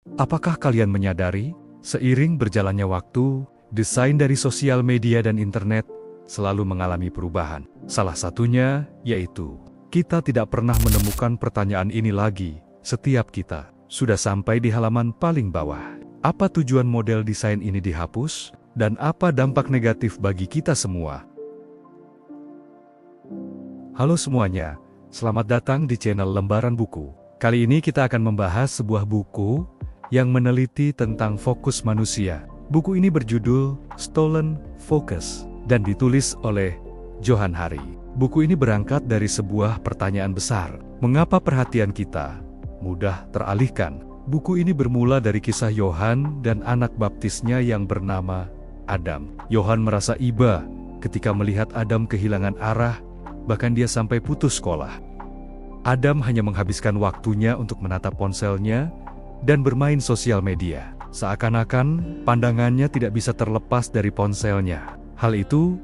Apakah kalian menyadari, seiring berjalannya waktu, desain dari sosial media dan internet selalu mengalami perubahan. Salah satunya yaitu, kita tidak pernah menemukan pertanyaan ini lagi setiap kita sudah sampai di halaman paling bawah. Apa tujuan model desain ini dihapus? Dan apa dampak negatif bagi kita semua? Halo semuanya, selamat datang di channel Lembaran Buku. Kali ini kita akan membahas sebuah buku yang meneliti tentang fokus manusia. Buku ini berjudul Stolen Focus dan ditulis oleh Johann Hari. Buku ini berangkat dari sebuah pertanyaan besar. Mengapa perhatian kita mudah teralihkan? Buku ini bermula dari kisah Yohan dan anak baptisnya yang bernama Adam. Yohan merasa iba ketika melihat Adam kehilangan arah, bahkan dia sampai putus sekolah. Adam hanya menghabiskan waktunya untuk menatap ponselnya dan bermain sosial media. Seakan-akan pandangannya tidak bisa terlepas dari ponselnya. Hal itu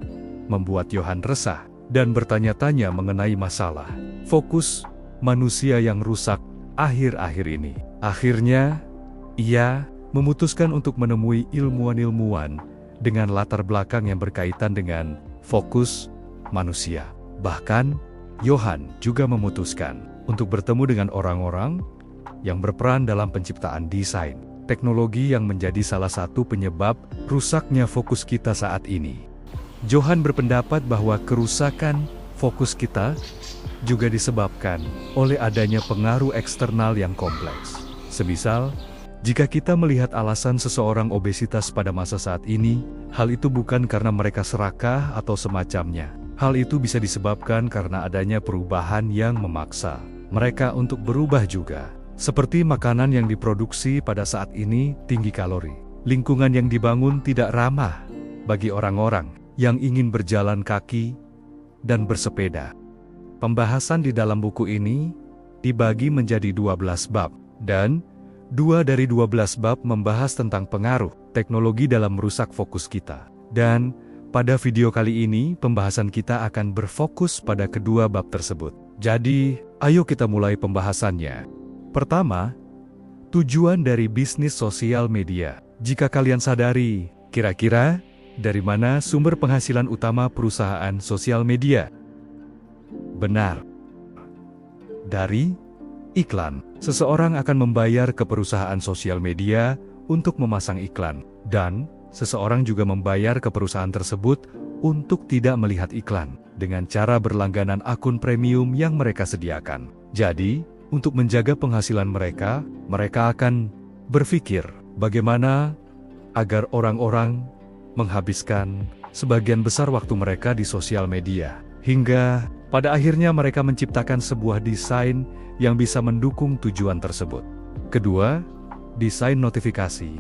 membuat Yohan resah dan bertanya-tanya mengenai masalah fokus manusia yang rusak akhir-akhir ini. Akhirnya, ia memutuskan untuk menemui ilmuwan-ilmuwan dengan latar belakang yang berkaitan dengan fokus manusia. Bahkan, Yohan juga memutuskan untuk bertemu dengan orang-orang yang berperan dalam penciptaan desain teknologi yang menjadi salah satu penyebab rusaknya fokus kita saat ini. Johann berpendapat bahwa kerusakan fokus kita juga disebabkan oleh adanya pengaruh eksternal yang kompleks. Semisal, jika kita melihat alasan seseorang obesitas pada masa saat ini, hal itu bukan karena mereka serakah atau semacamnya. Hal itu bisa disebabkan karena adanya perubahan yang memaksa mereka untuk berubah juga. Seperti makanan yang diproduksi pada saat ini tinggi kalori. Lingkungan yang dibangun tidak ramah bagi orang-orang yang ingin berjalan kaki dan bersepeda. Pembahasan di dalam buku ini dibagi menjadi 12 bab, dan 2 dari 12 bab membahas tentang pengaruh teknologi dalam merusak fokus kita. Dan pada video kali ini, pembahasan kita akan berfokus pada kedua bab tersebut. Jadi, ayo kita mulai pembahasannya. Pertama, tujuan dari bisnis sosial media. Jika kalian sadari, kira-kira dari mana sumber penghasilan utama perusahaan sosial media? Benar. Dari iklan. Seseorang akan membayar ke perusahaan sosial media untuk memasang iklan, dan seseorang juga membayar ke perusahaan tersebut untuk tidak melihat iklan dengan cara berlangganan akun premium yang mereka sediakan. Jadi, untuk menjaga penghasilan mereka, mereka akan berpikir bagaimana agar orang-orang menghabiskan sebagian besar waktu mereka di sosial media. Hingga pada akhirnya mereka menciptakan sebuah desain yang bisa mendukung tujuan tersebut. Kedua, desain notifikasi.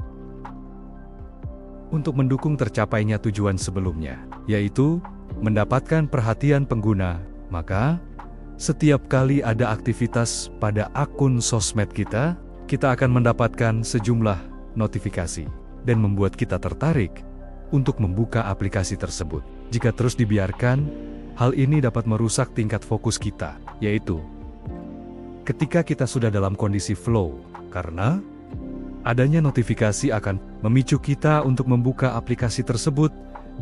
Untuk mendukung tercapainya tujuan sebelumnya, yaitu mendapatkan perhatian pengguna, maka setiap kali ada aktivitas pada akun sosmed kita, kita akan mendapatkan sejumlah notifikasi dan membuat kita tertarik untuk membuka aplikasi tersebut. Jika terus dibiarkan, hal ini dapat merusak tingkat fokus kita, yaitu ketika kita sudah dalam kondisi flow, karena adanya notifikasi akan memicu kita untuk membuka aplikasi tersebut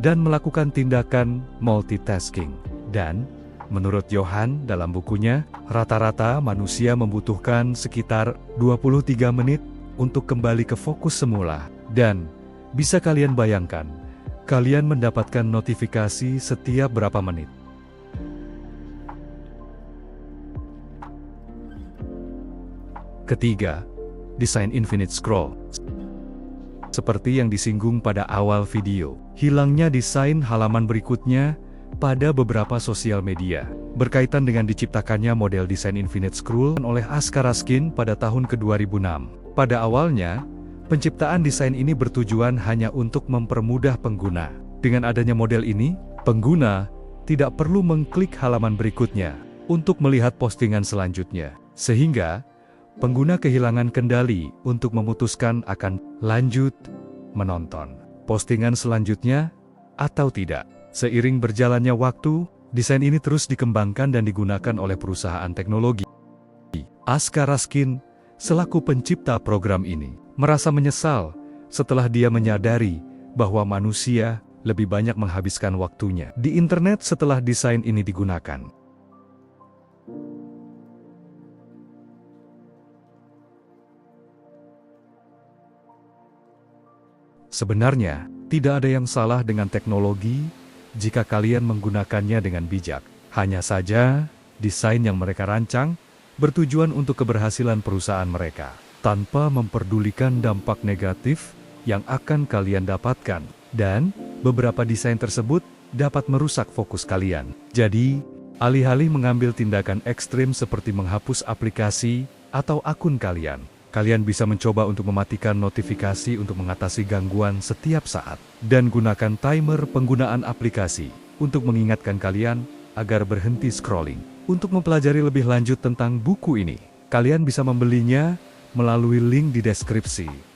dan melakukan tindakan multitasking. Dan menurut Johann dalam bukunya, rata-rata manusia membutuhkan sekitar 23 menit untuk kembali ke fokus semula. Dan bisa kalian bayangkan, kalian mendapatkan notifikasi setiap berapa menit. Ketiga, desain infinite scroll. Seperti yang disinggung pada awal video, hilangnya desain halaman berikutnya pada beberapa sosial media, berkaitan dengan diciptakannya model desain infinite scroll oleh Askar Raskin pada tahun ke-2006. Pada awalnya, penciptaan desain ini bertujuan hanya untuk mempermudah pengguna. Dengan adanya model ini, pengguna tidak perlu mengklik halaman berikutnya untuk melihat postingan selanjutnya, sehingga pengguna kehilangan kendali untuk memutuskan akan lanjut menonton postingan selanjutnya atau tidak. Seiring berjalannya waktu, desain ini terus dikembangkan dan digunakan oleh perusahaan teknologi. Askar Raskin, selaku pencipta program ini, merasa menyesal setelah dia menyadari bahwa manusia lebih banyak menghabiskan waktunya di internet setelah desain ini digunakan. Sebenarnya, tidak ada yang salah dengan teknologi jika kalian menggunakannya dengan bijak. Hanya saja, desain yang mereka rancang bertujuan untuk keberhasilan perusahaan mereka, tanpa memperdulikan dampak negatif yang akan kalian dapatkan. Dan, beberapa desain tersebut dapat merusak fokus kalian. Jadi, alih-alih mengambil tindakan ekstrim seperti menghapus aplikasi atau akun kalian, kalian bisa mencoba untuk mematikan notifikasi untuk mengatasi gangguan setiap saat. Dan gunakan timer penggunaan aplikasi untuk mengingatkan kalian agar berhenti scrolling. Untuk mempelajari lebih lanjut tentang buku ini, kalian bisa membelinya melalui link di deskripsi.